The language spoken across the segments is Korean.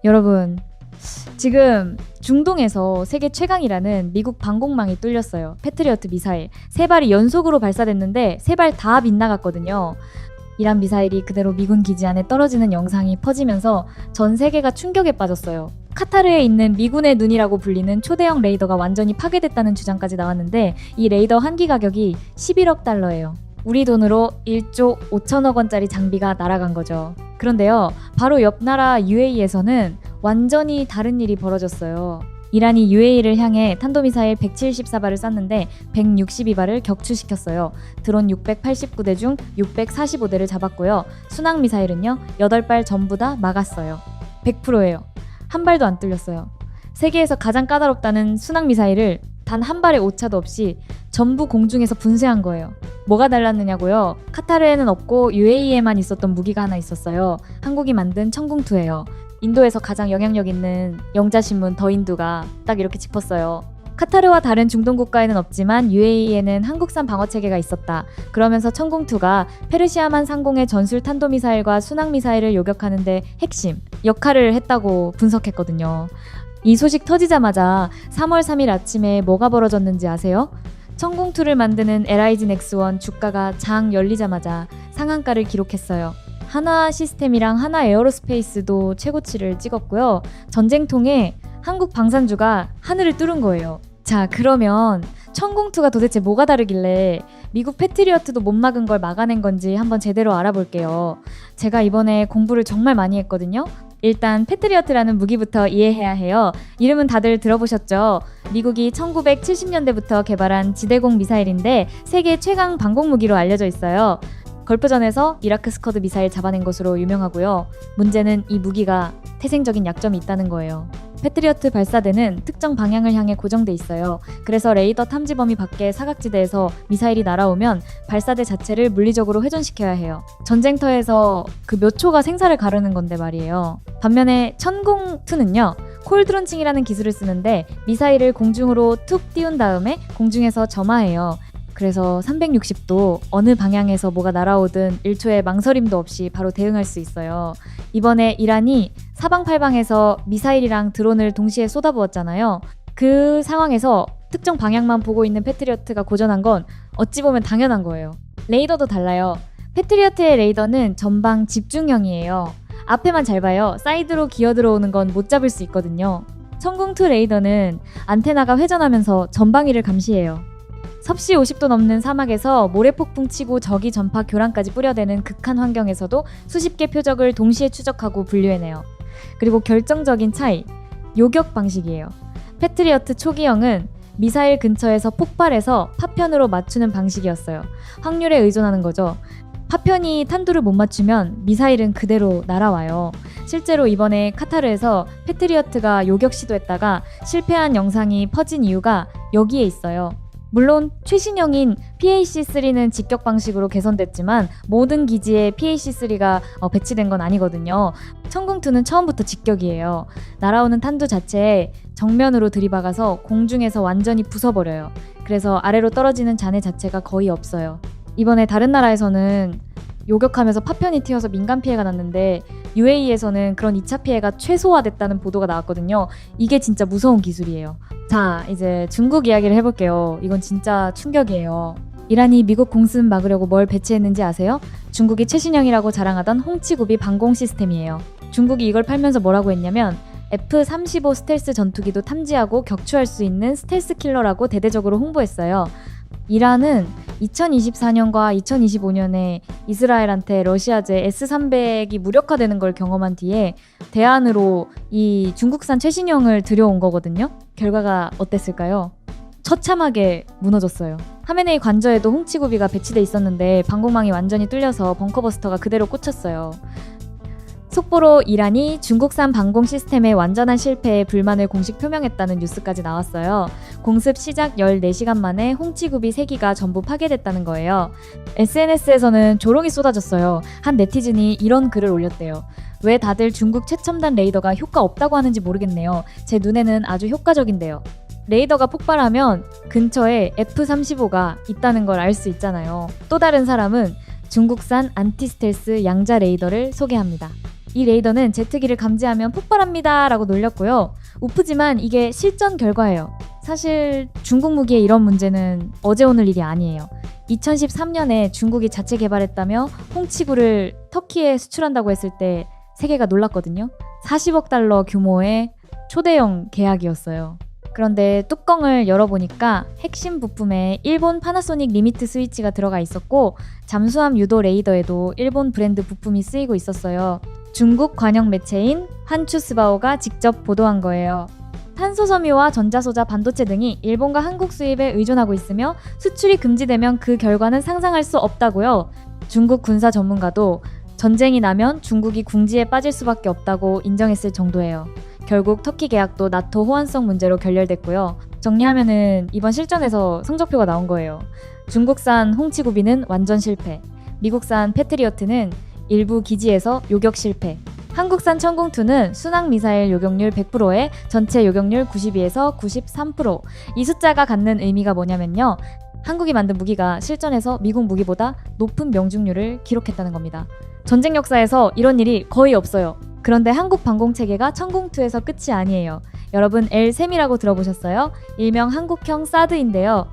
여러분, 지금 중동에서 세계 최강이라는 미국 방공망이 뚫렸어요. 패트리어트 미사일. 세 발이 연속으로 발사됐는데 세 발 다 빗나갔거든요. 이란 미사일이 그대로 미군 기지 안에 떨어지는 영상이 퍼지면서 전 세계가 충격에 빠졌어요. 카타르에 있는 미군의 눈이라고 불리는 초대형 레이더가 완전히 파괴됐다는 주장까지 나왔는데 이 레이더 한 기 가격이 11억 달러예요. 우리 돈으로 1조 5천억 원짜리 장비가 날아간 거죠. 그런데요, 바로 옆 나라 UAE에서는 완전히 다른 일이 벌어졌어요. 이란이 UAE를 향해 탄도미사일 174발을 쐈는데 162발을 격추시켰어요. 드론 689대 중 645대를 잡았고요. 순항미사일은요, 8발 전부 다 막았어요. 100%예요. 한 발도 안 뚫렸어요. 세계에서 가장 까다롭다는 순항미사일을 단 한 발의 오차도 없이 전부 공중에서 분쇄한 거예요. 뭐가 달랐느냐고요? 카타르에는 없고 UAE에만 있었던 무기가 하나 있었어요. 한국이 만든 천궁2예요. 인도에서 가장 영향력 있는 영자신문 더인두가 딱 이렇게 짚었어요. 카타르와 다른 중동 국가에는 없지만 UAE에는 한국산 방어체계가 있었다. 그러면서 천궁2가 페르시아만 상공의 전술 탄도미사일과 순항미사일을 요격하는 데 핵심 역할을 했다고 분석했거든요. 이 소식 터지자마자 3월 3일 아침에 뭐가 벌어졌는지 아세요? 천궁2를 만드는 LIG 넥스원 주가가 장 열리자마자 상한가를 기록했어요. 하나 시스템이랑 하나 에어로스페이스도 최고치를 찍었고요. 전쟁통에 한국 방산주가 하늘을 뚫은 거예요. 자, 그러면 천궁2가 도대체 뭐가 다르길래 미국 패트리어트도 못 막은 걸 막아낸 건지 한번 제대로 알아볼게요. 제가 이번에 공부를 정말 많이 했거든요. 일단 패트리어트라는 무기부터 이해해야 해요. 이름은 다들 들어보셨죠? 미국이 1970년대부터 개발한 지대공 미사일인데 세계 최강 방공 무기로 알려져 있어요. 걸프전에서 이라크 스커드 미사일 잡아낸 것으로 유명하고요. 문제는 이 무기가 태생적인 약점이 있다는 거예요. 패트리어트 발사대는 특정 방향을 향해 고정돼 있어요. 그래서 레이더 탐지 범위 밖의 사각지대에서 미사일이 날아오면 발사대 자체를 물리적으로 회전시켜야 해요. 전쟁터에서 그 몇 초가 생사를 가르는 건데 말이에요. 반면에 천궁2는요, 콜드론칭이라는 기술을 쓰는데 미사일을 공중으로 툭 띄운 다음에 공중에서 점화해요. 그래서 360도 어느 방향에서 뭐가 날아오든 1초의 망설임도 없이 바로 대응할 수 있어요. 이번에 이란이 사방팔방에서 미사일이랑 드론을 동시에 쏟아부었잖아요. 그 상황에서 특정 방향만 보고 있는 패트리어트가 고전한 건 어찌 보면 당연한 거예요. 레이더도 달라요. 패트리어트의 레이더는 전방 집중형이에요. 앞에만 잘 봐요. 사이드로 기어 들어오는 건 못 잡을 수 있거든요. 천궁2 레이더는 안테나가 회전하면서 전방위를 감시해요. 섭씨 50도 넘는 사막에서 모래폭풍 치고 적이 전파 교란까지 뿌려대는 극한 환경에서도 수십 개 표적을 동시에 추적하고 분류해내요. 그리고 결정적인 차이, 요격 방식이에요. 패트리어트 초기형은 미사일 근처에서 폭발해서 파편으로 맞추는 방식이었어요. 확률에 의존하는 거죠. 파편이 탄두를 못 맞추면 미사일은 그대로 날아와요. 실제로 이번에 카타르에서 패트리어트가 요격 시도했다가 실패한 영상이 퍼진 이유가 여기에 있어요. 물론 최신형인 PAC-3는 직격 방식으로 개선됐지만 모든 기지에 PAC-3가 배치된 건 아니거든요. 천궁2는 처음부터 직격이에요. 날아오는 탄두 자체에 정면으로 들이박아서 공중에서 완전히 부숴버려요. 그래서 아래로 떨어지는 잔해 자체가 거의 없어요. 이번에 다른 나라에서는 요격하면서 파편이 튀어서 민간 피해가 났는데 UAE에서는 그런 2차 피해가 최소화됐다는 보도가 나왔거든요. 이게 진짜 무서운 기술이에요. 자, 이제 중국 이야기를 해볼게요. 이건 진짜 충격이에요. 이란이 미국 공습 막으려고 뭘 배치했는지 아세요? 중국이 최신형이라고 자랑하던 홍치구비 방공 시스템이에요. 중국이 이걸 팔면서 뭐라고 했냐면 F-35 스텔스 전투기도 탐지하고 격추할 수 있는 스텔스 킬러라고 대대적으로 홍보했어요. 이란은 2024년과 2025년에 이스라엘한테 러시아제 S-300이 무력화되는 걸 경험한 뒤에 대안으로 이 중국산 최신형을 들여온 거거든요. 결과가 어땠을까요? 처참하게 무너졌어요. 하메네이 관저에도 홍치구비가 배치돼 있었는데 방공망이 완전히 뚫려서 벙커버스터가 그대로 꽂혔어요. 속보로 이란이 중국산 방공 시스템의 완전한 실패에 불만을 공식 표명했다는 뉴스까지 나왔어요. 공습 시작 14시간 만에 홍치구비 3기가 전부 파괴됐다는 거예요. SNS에서는 조롱이 쏟아졌어요. 한 네티즌이 이런 글을 올렸대요. 왜 다들 중국 최첨단 레이더가 효과 없다고 하는지 모르겠네요. 제 눈에는 아주 효과적인데요. 레이더가 폭발하면 근처에 F-35가 있다는 걸 알 수 있잖아요. 또 다른 사람은 중국산 안티스텔스 양자 레이더를 소개합니다. 이 레이더는 제트기를 감지하면 폭발합니다 라고 놀렸고요. 우프지만 이게 실전 결과예요. 사실 중국 무기의 이런 문제는 어제 오늘 일이 아니에요. 2013년에 중국이 자체 개발했다며 홍치구를 터키에 수출한다고 했을 때 세계가 놀랐거든요. 40억 달러 규모의 초대형 계약이었어요. 그런데 뚜껑을 열어보니까 핵심 부품에 일본 파나소닉 리미트 스위치가 들어가 있었고 잠수함 유도 레이더에도 일본 브랜드 부품이 쓰이고 있었어요. 중국 관영 매체인 한추스바오가 직접 보도한 거예요. 탄소 섬유와 전자소자, 반도체 등이 일본과 한국 수입에 의존하고 있으며 수출이 금지되면 그 결과는 상상할 수 없다고요. 중국 군사 전문가도 전쟁이 나면 중국이 궁지에 빠질 수밖에 없다고 인정했을 정도예요. 결국 터키 계약도 나토 호환성 문제로 결렬됐고요. 정리하면은 이번 실전에서 성적표가 나온 거예요. 중국산 홍치구비는 완전 실패, 미국산 패트리어트는 일부 기지에서 요격 실패, 한국산 천궁2는 순항 미사일 요격률 100%에 전체 요격률 92에서 93%. 이 숫자가 갖는 의미가 뭐냐면요. 한국이 만든 무기가 실전에서 미국 무기보다 높은 명중률을 기록했다는 겁니다. 전쟁 역사에서 이런 일이 거의 없어요. 그런데 한국 방공체계가 천궁2에서 끝이 아니에요. 여러분 L3이라고 들어보셨어요? 일명 한국형 사드인데요.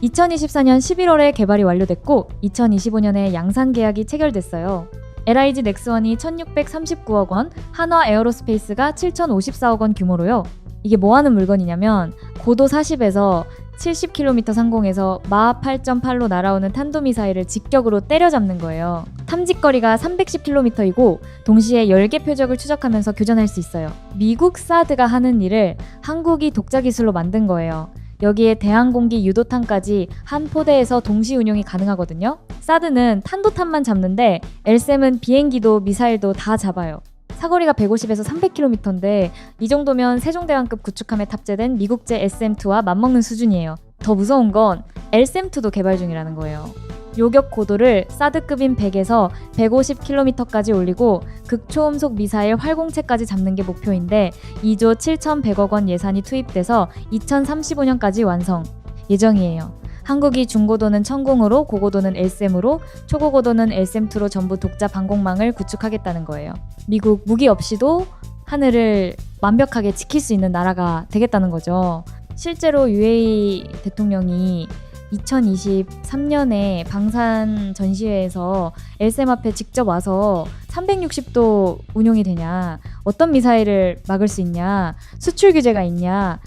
2024년 11월에 개발이 완료됐고 2025년에 양산 계약이 체결됐어요. LIG 넥스원이 1639억 원, 한화 에어로스페이스가 7054억 원 규모로요. 이게 뭐 하는 물건이냐면 고도 40에서 70km 상공에서 마하 8.8로 날아오는 탄도미사일을 직격으로 때려잡는 거예요. 탐직거리가 310km이고 동시에 10개 표적을 추적하면서 교전할 수 있어요. 미국 사드가 하는 일을 한국이 독자 기술로 만든 거예요. 여기에 대항공기 유도탄까지 한 포대에서 동시 운용이 가능하거든요. 사드는 탄도탄만 잡는데 LSAM은 비행기도 미사일도 다 잡아요. 사거리가 150에서 300km인데 이 정도면 세종대왕급 구축함에 탑재된 미국제 SM-2와 맞먹는 수준이에요. 더 무서운 건 LSAM-2도 개발 중이라는 거예요. 요격 고도를 사드급인 100에서 150km까지 올리고 극초음속 미사일 활공체까지 잡는 게 목표인데 2조 7,100억 원 예산이 투입돼서 2035년까지 완성 예정이에요. 한국이 중고도는 천궁으로, 고고도는 LSAM으로, 초고고도는 LSAM-2로 전부 독자 방공망을 구축하겠다는 거예요. 미국 무기 없이도 하늘을 완벽하게 지킬 수 있는 나라가 되겠다는 거죠. 실제로 UAE 대통령이 2023년에 방산 전시회에서 LSAM 앞에 직접 와서 360도 운용이 되냐, 어떤 미사일을 막을 수 있냐, 수출 규제가 있냐,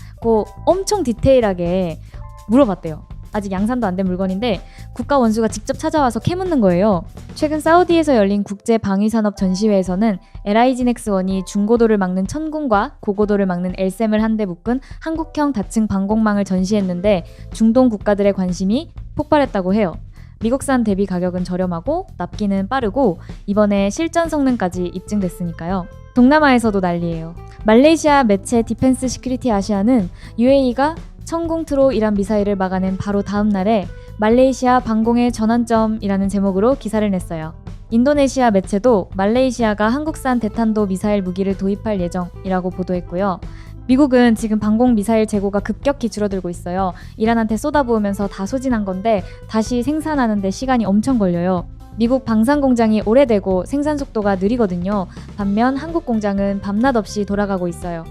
엄청 디테일하게 물어봤대요. 아직 양산도 안 된 물건인데 국가 원수가 직접 찾아와서 캐묻는 거예요. 최근 사우디에서 열린 국제 방위산업 전시회에서는 LIG 넥스원이 중고도를 막는 천궁과 고고도를 막는 LSAM을 한데 묶은 한국형 다층 방공망을 전시했는데 중동 국가들의 관심이 폭발했다고 해요. 미국산 대비 가격은 저렴하고 납기는 빠르고 이번에 실전 성능까지 입증됐으니까요. 동남아에서도 난리예요. 말레이시아 매체 디펜스 시큐리티 아시아는 UAE가 천궁2로 이란 미사일을 막아낸 바로 다음 날에 말레이시아 방공의 전환점이라는 제목으로 기사를 냈어요. 인도네시아 매체도 말레이시아가 한국산 대탄도 미사일 무기를 도입할 예정이라고 보도했고요. 미국은 지금 방공 미사일 재고가 급격히 줄어들고 있어요. 이란한테 쏟아부으면서 다 소진한 건데 다시 생산하는 데 시간이 엄청 걸려요. 미국 방산 공장이 오래되고 생산 속도가 느리거든요. 반면 한국 공장은 밤낮 없이 돌아가고 있어요.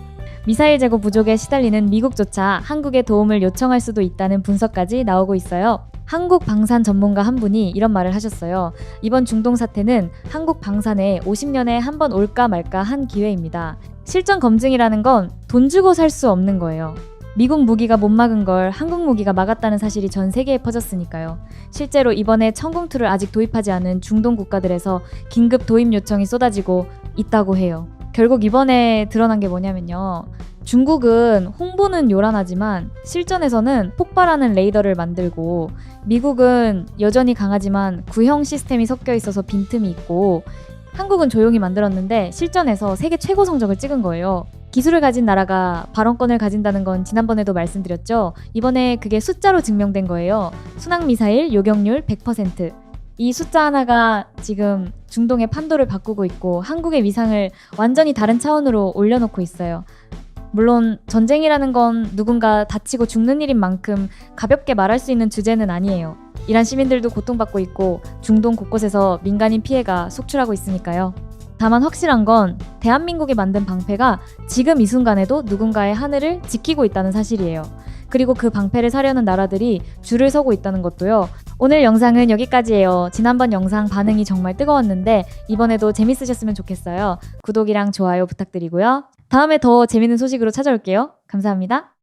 미사일 재고 부족에 시달리는 미국조차 한국의 도움을 요청할 수도 있다는 분석까지 나오고 있어요. 한국 방산 전문가 한 분이 이런 말을 하셨어요. 이번 중동 사태는 한국 방산에 50년에 한 번 올까 말까 한 기회입니다. 실전 검증이라는 건 돈 주고 살 수 없는 거예요. 미국 무기가 못 막은 걸 한국 무기가 막았다는 사실이 전 세계에 퍼졌으니까요. 실제로 이번에 천궁2를 아직 도입하지 않은 중동 국가들에서 긴급 도입 요청이 쏟아지고 있다고 해요. 결국 이번에 드러난 게 뭐냐면요. 중국은 홍보는 요란하지만 실전에서는 폭발하는 레이더를 만들고 미국은 여전히 강하지만 구형 시스템이 섞여 있어서 빈틈이 있고 한국은 조용히 만들었는데 실전에서 세계 최고 성적을 찍은 거예요. 기술을 가진 나라가 발언권을 가진다는 건 지난번에도 말씀드렸죠. 이번에 그게 숫자로 증명된 거예요. 순항미사일 요격률 100%. 이 숫자 하나가 지금 중동의 판도를 바꾸고 있고 한국의 위상을 완전히 다른 차원으로 올려놓고 있어요. 물론 전쟁이라는 건 누군가 다치고 죽는 일인 만큼 가볍게 말할 수 있는 주제는 아니에요. 이란 시민들도 고통받고 있고 중동 곳곳에서 민간인 피해가 속출하고 있으니까요. 다만 확실한 건 대한민국이 만든 방패가 지금 이 순간에도 누군가의 하늘을 지키고 있다는 사실이에요. 그리고 그 방패를 사려는 나라들이 줄을 서고 있다는 것도요. 오늘 영상은 여기까지예요. 지난번 영상 반응이 정말 뜨거웠는데 이번에도 재밌으셨으면 좋겠어요. 구독이랑 좋아요 부탁드리고요. 다음에 더 재밌는 소식으로 찾아올게요. 감사합니다.